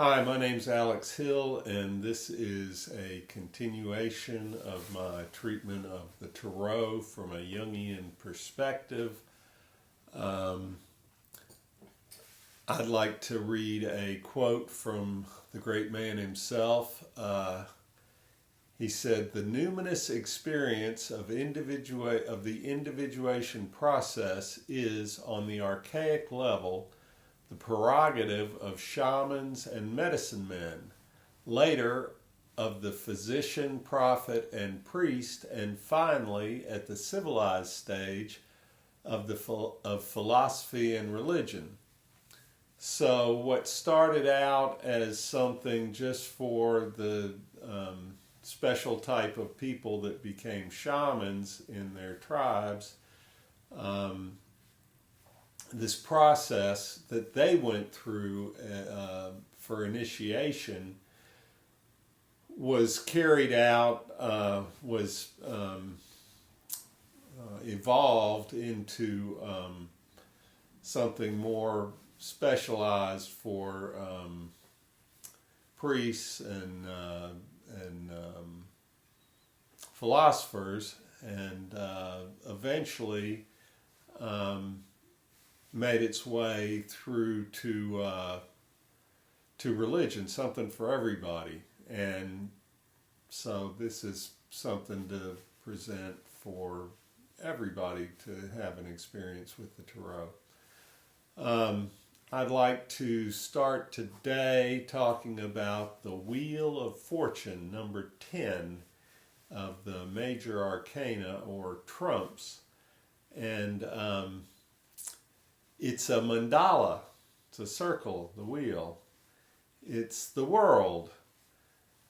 Hi, my name's Alex Hill, and this is a continuation of my treatment of the Tarot from a Jungian perspective. I'd like to read a quote from the great man himself. He said, "The numinous experience of the individuation process is, on the archaic level, the prerogative of shamans and medicine men, later of the physician, prophet, and priest, and finally, at the civilized stage, of philosophy and religion." So what started out as something just for the special type of people that became shamans in their tribes, this process that they went through for initiation was carried out, evolved into something more specialized for priests and philosophers, and eventually made its way through to religion, something for everybody. And so this is something to present for everybody to have an experience with the Tarot. I'd like to start today talking about the Wheel of Fortune, number 10 of the major arcana, or trumps. And it's a mandala. It's a circle, the wheel. It's the world.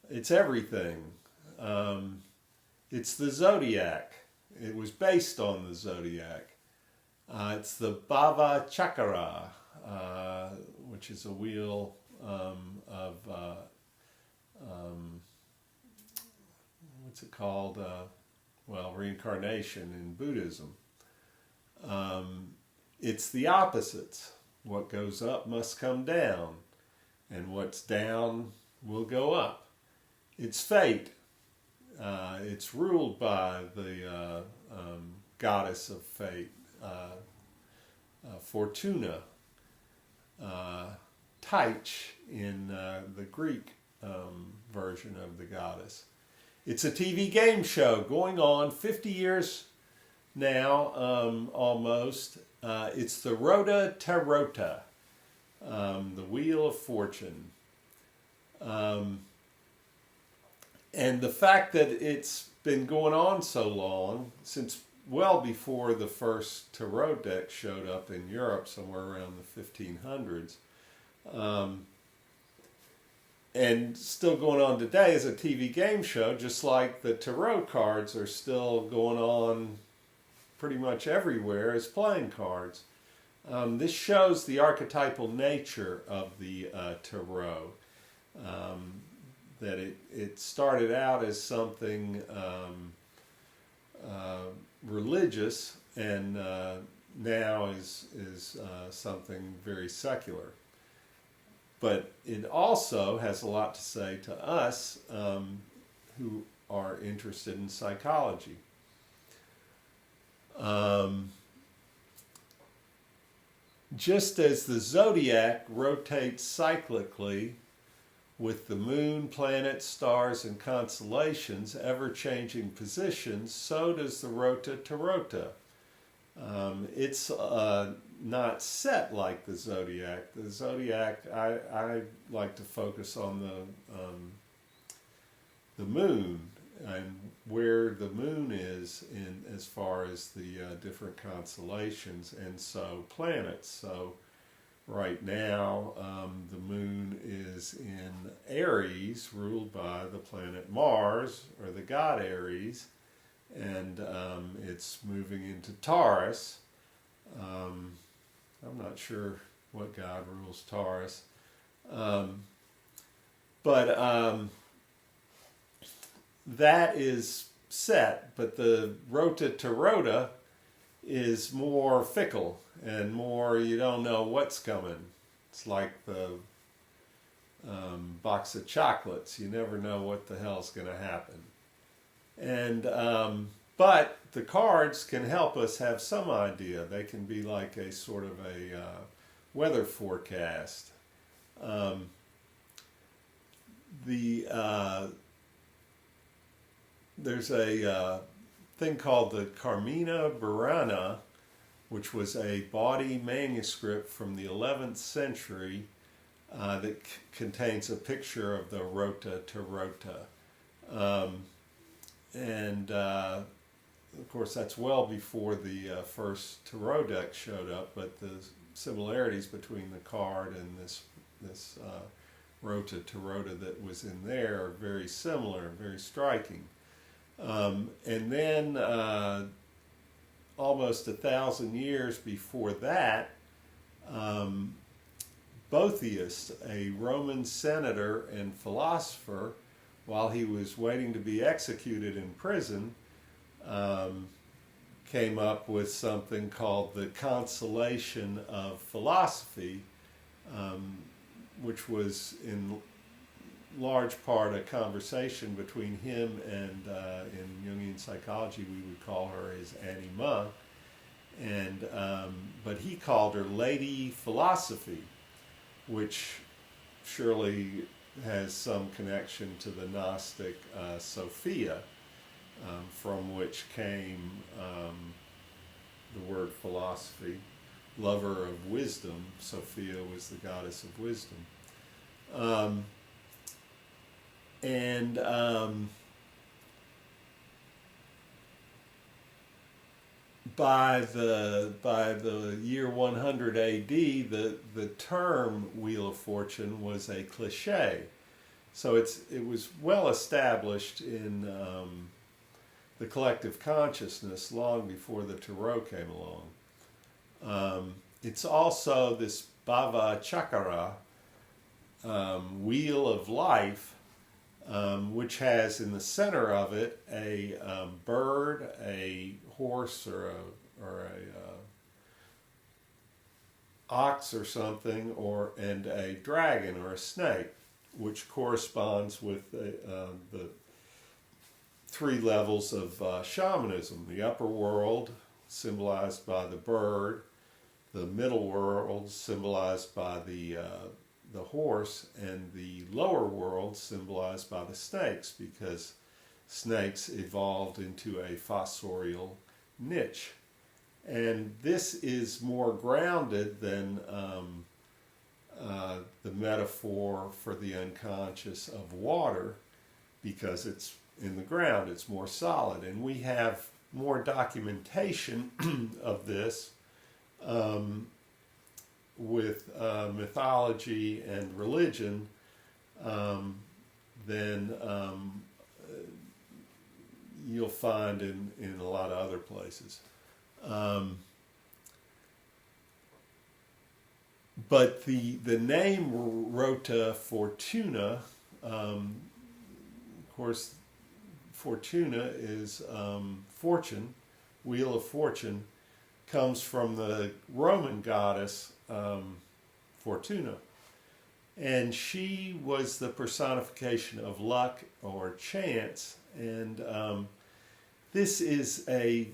It's everything. It's the zodiac. It was based on the zodiac. It's the Bhava Chakra, which is a wheel of, what's it called? Reincarnation in Buddhism. It's the opposites. What goes up must come down, and what's down will go up. It's fate. It's ruled by the goddess of fate, Fortuna, Tyche in the Greek version of the goddess. It's a TV game show going on 50 years now, almost. It's the Rota Tarota, the Wheel of Fortune. And the fact that it's been going on so long, since well before the first tarot deck showed up in Europe, somewhere around the 1500s, and still going on today as a TV game show, just like the tarot cards are still going on pretty much everywhere as playing cards. This shows the archetypal nature of the tarot. That it started out as something religious, and now is something very secular. But it also has a lot to say to us who are interested in psychology. Just as the zodiac rotates cyclically with the moon, planets, stars, and constellations ever-changing positions, so does the Rota Tarota. It's not set like the zodiac. The zodiac, I like to focus on the moon and where the moon is in as far as the different constellations, and so planets. So right now, the moon is in Aries, ruled by the planet Mars, or the god Aries, and it's moving into Taurus. I'm not sure what god rules Taurus, but that is set, but the Rota Tarota is more fickle and more, you don't know what's coming. It's like the box of chocolates. You never know what the hell's going to happen. And but the cards can help us have some idea. They can be like a sort of a weather forecast. There's a thing called the Carmina Burana, which was a bawdy manuscript from the 11th century that contains a picture of the Rota Tarota. And of course, that's well before the first tarot deck showed up, but the similarities between the card and this Rota Tarota that was in there are very similar, very striking. And then almost 1,000 years before that, Boethius, a Roman senator and philosopher, while he was waiting to be executed in prison, came up with something called the Consolation of Philosophy, which was in large part a conversation between him and, in Jungian psychology, we would call her his anima, and but he called her Lady Philosophy, which surely has some connection to the Gnostic Sophia, from which came the word philosophy, lover of wisdom. Sophia was the goddess of wisdom. By the year 100 AD, the term Wheel of Fortune was a cliche. So it was well established in the collective consciousness long before the Tarot came along. It's also this Bhava Chakra, Wheel of Life, which has in the center of it a bird, a horse, or a ox or something, and a dragon or a snake, which corresponds with the three levels of shamanism: the upper world, symbolized by the bird; the middle world, symbolized by the horse; and the lower world, symbolized by the snakes, because snakes evolved into a fossorial niche. And this is more grounded than the metaphor for the unconscious of water, because it's in the ground, it's more solid. And we have more documentation of this with mythology and religion than you'll find in a lot of other places. But the name Rota Fortuna, of course, Fortuna is fortune, Wheel of Fortune, comes from the Roman goddess Fortuna. And she was the personification of luck or chance. And this is a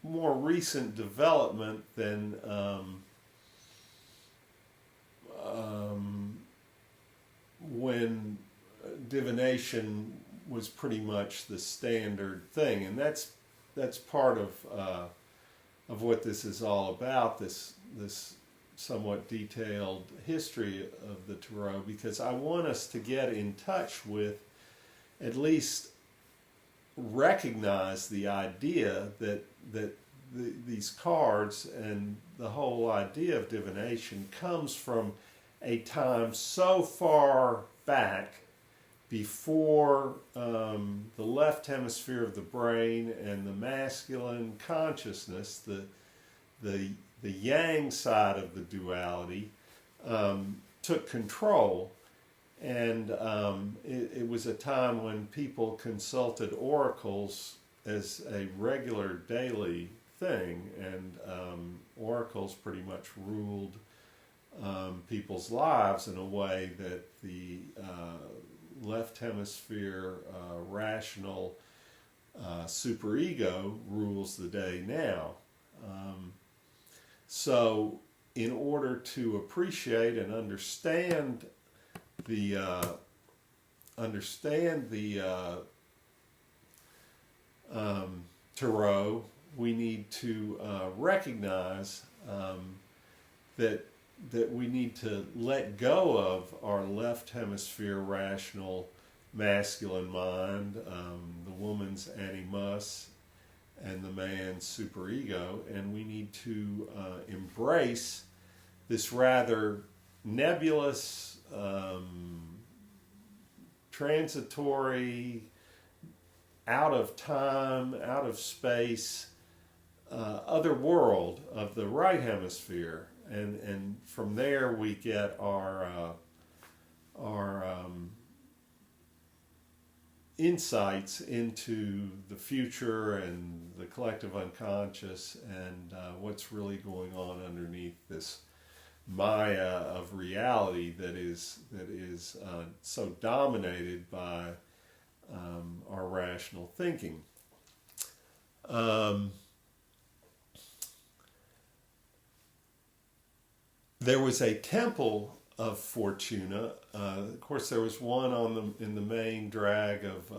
more recent development than when divination was pretty much the standard thing. And that's part of what this is all about, this somewhat detailed history of the Tarot, because I want us to get in touch with, at least recognize the idea that these cards and the whole idea of divination comes from a time so far back before the left hemisphere of the brain and the masculine consciousness, the yang side of the duality, took control. And it was a time when people consulted oracles as a regular daily thing, and oracles pretty much ruled people's lives in a way that the left hemisphere rational superego rules the day now. So in order to appreciate and understand the tarot, we need to recognize that we need to let go of our left hemisphere rational masculine mind, the woman's animus, and the man's superego, and we need to embrace this rather nebulous, transitory, out of time, out of space, other world of the right hemisphere, and from there we get our insights into the future and the collective unconscious and what's really going on underneath this Maya of reality that is so dominated by our rational thinking. There was a temple of Fortuna. Of course, there was one in the main drag of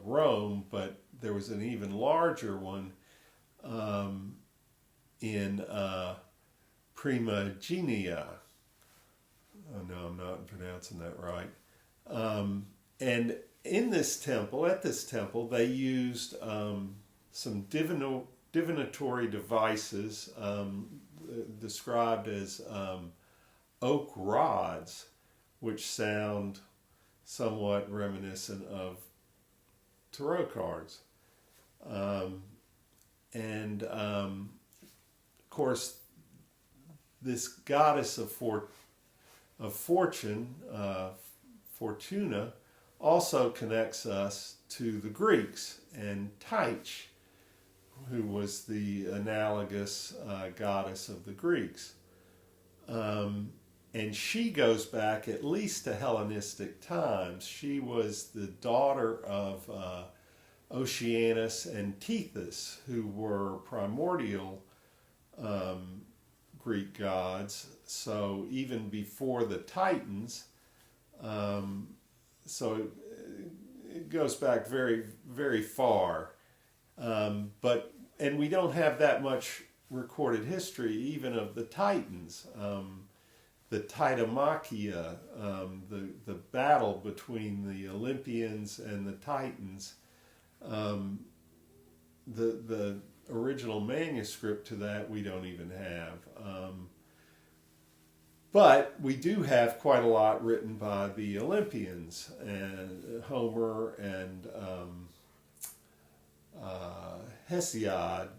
Rome, but there was an even larger one in Primogenia. Oh no, I'm not pronouncing that right. And in this temple, at this temple, they used some divinatory devices described as oak rods, which sound somewhat reminiscent of tarot cards. Of course, this goddess of fortune, Fortuna, also connects us to the Greeks and Tyche, who was the analogous goddess of the Greeks. And she goes back at least to Hellenistic times. She was the daughter of Oceanus and Tethys, who were primordial Greek gods, so even before the Titans. So it goes back very, very far. And we don't have that much recorded history even of the Titans. The Titamachia, the battle between the Olympians and the Titans, the original manuscript to that we don't even have. But we do have quite a lot written by the Olympians, and Homer and Hesiod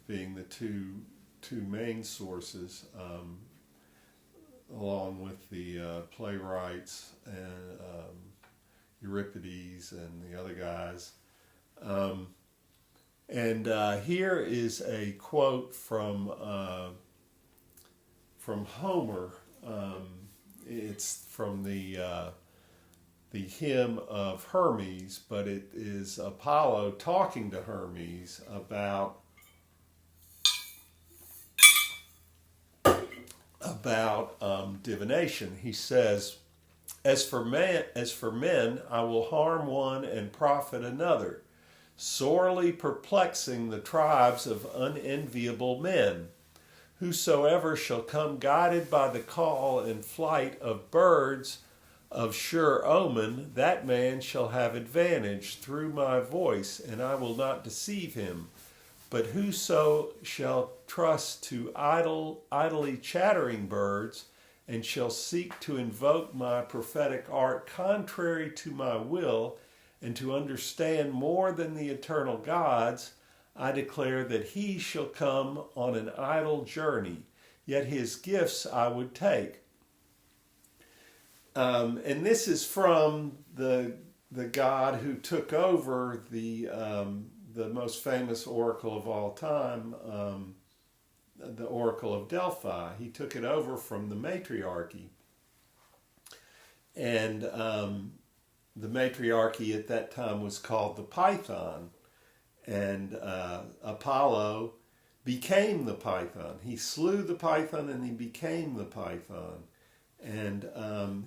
being the two main sources, along with the playwrights and Euripides and the other guys. Here is a quote from Homer. It's from the hymn of Hermes, but it is Apollo talking to Hermes about divination. He says, as for men, I will harm one and profit another, sorely perplexing the tribes of unenviable men. Whosoever shall come guided by the call and flight of birds of sure omen, that man shall have advantage through my voice, and I will not deceive him. But whoso shall trust to idly chattering birds, and shall seek to invoke my prophetic art contrary to my will, and to understand more than the eternal gods, I declare that he shall come on an idle journey, yet his gifts I would take. And this is from the god who took over the most famous oracle of all time, the Oracle of Delphi. He took it over from the matriarchy. And the matriarchy at that time was called the Python. And Apollo became the Python. He slew the Python and he became the Python. And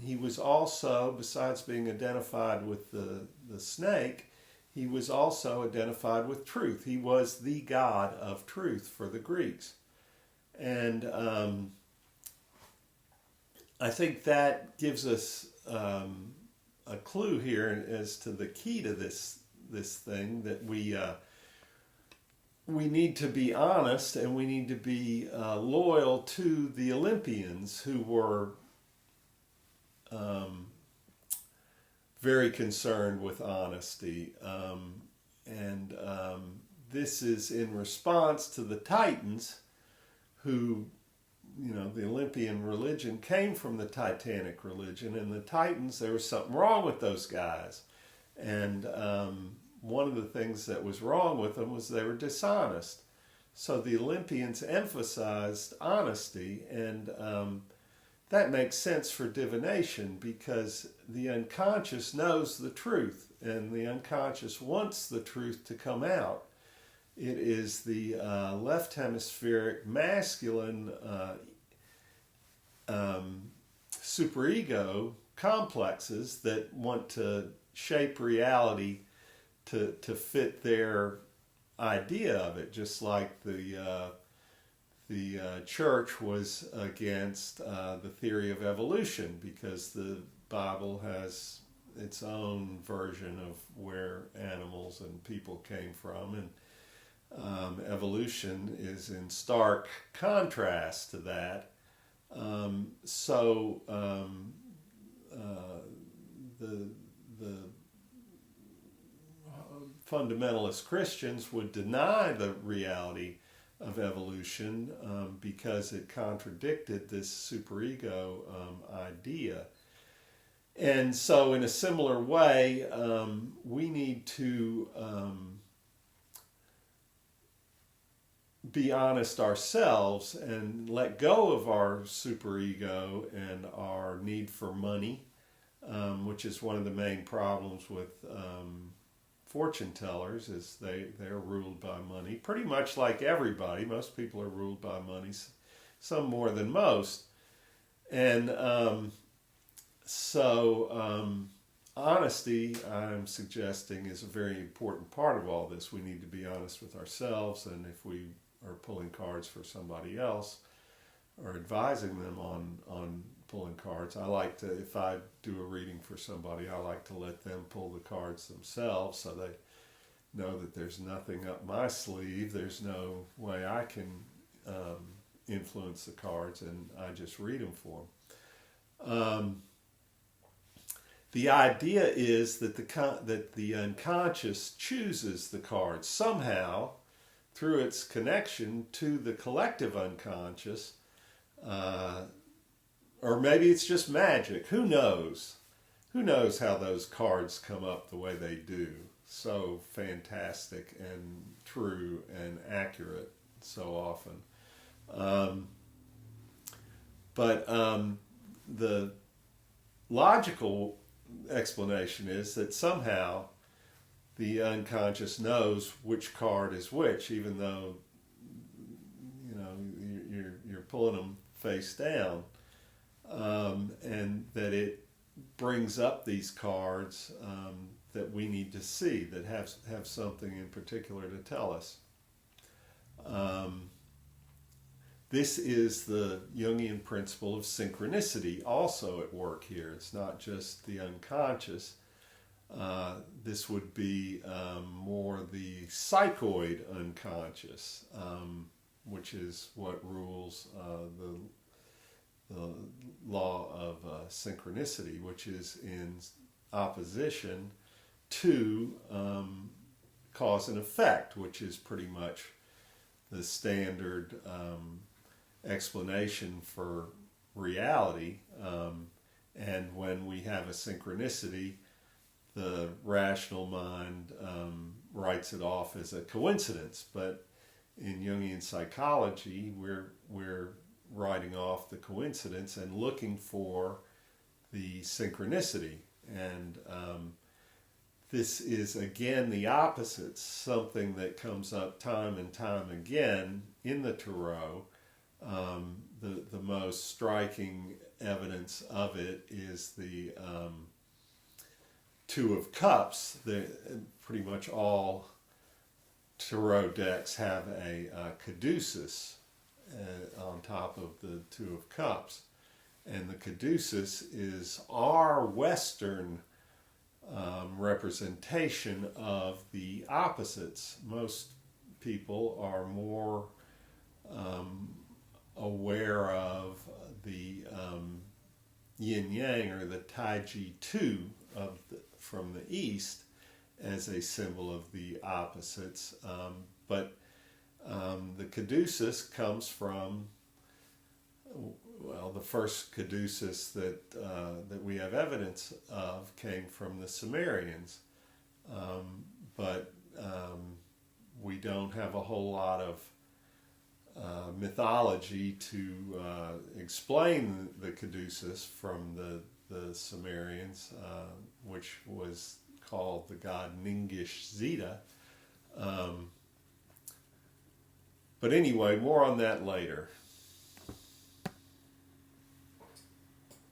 he was also, besides being identified with the snake, he was also identified with truth. He was the god of truth for the Greeks. And I think that gives us a clue here as to the key to this thing, that we need to be honest, and we need to be loyal to the Olympians, who were very concerned with honesty. And this is in response to the Titans, who, the Olympian religion came from the Titanic religion, and the Titans, there was something wrong with those guys. And one of the things that was wrong with them was they were dishonest. So the Olympians emphasized honesty, and that makes sense for divination, because the unconscious knows the truth, and the unconscious wants the truth to come out. It is the left hemispheric masculine superego complexes that want to shape reality to fit their idea of it, just like the church was against the theory of evolution, because the Bible has its own version of where animals and people came from, and evolution is in stark contrast to that. The fundamentalist Christians would deny the reality of evolution because it contradicted this superego idea. And so in a similar way, we need to be honest ourselves and let go of our superego and our need for money, which is one of the main problems with fortune tellers, is they're ruled by money, pretty much like everybody. Most people are ruled by money, some more than most. And honesty, I'm suggesting, is a very important part of all this. We need to be honest with ourselves, and if we are pulling cards for somebody else or advising them on pulling cards, I like to, if I do a reading for somebody, I like to let them pull the cards themselves, so they know that there's nothing up my sleeve. There's no way I can influence the cards, and I just read them for them. The idea is that the unconscious chooses the cards somehow through its connection to the collective unconscious, or maybe it's just magic. Who knows? Who knows how those cards come up the way they do? So fantastic and true and accurate so often. But the logical explanation is that somehow the unconscious knows which card is which, even though you're pulling them face down, and that it brings up these cards that we need to see, that have something in particular to tell us. This is the Jungian principle of synchronicity also at work here. It's not just the unconscious. This would be more the psychoid unconscious, which is what rules the law of synchronicity, which is in opposition to cause and effect, which is pretty much the standard explanation for reality. And when we have a synchronicity, the rational mind writes it off as a coincidence. But in Jungian psychology, we're writing off the coincidence and looking for the synchronicity. And this is, again, the opposite, something that comes up time and time again in the Tarot. The most striking evidence of it is the Two of Cups. Pretty much all Tarot decks have a caduceus on top of the Two of Cups. And the caduceus is our Western representation of the opposites. Most people are more aware of the yin-yang, or the taiji tu from the East, as a symbol of the opposites. But the caduceus comes from, well, the first caduceus that we have evidence of came from the Sumerians. But we don't have a whole lot of mythology to explain the caduceus from the Sumerians, which was called the god Ningish Zeta. But anyway, more on that later.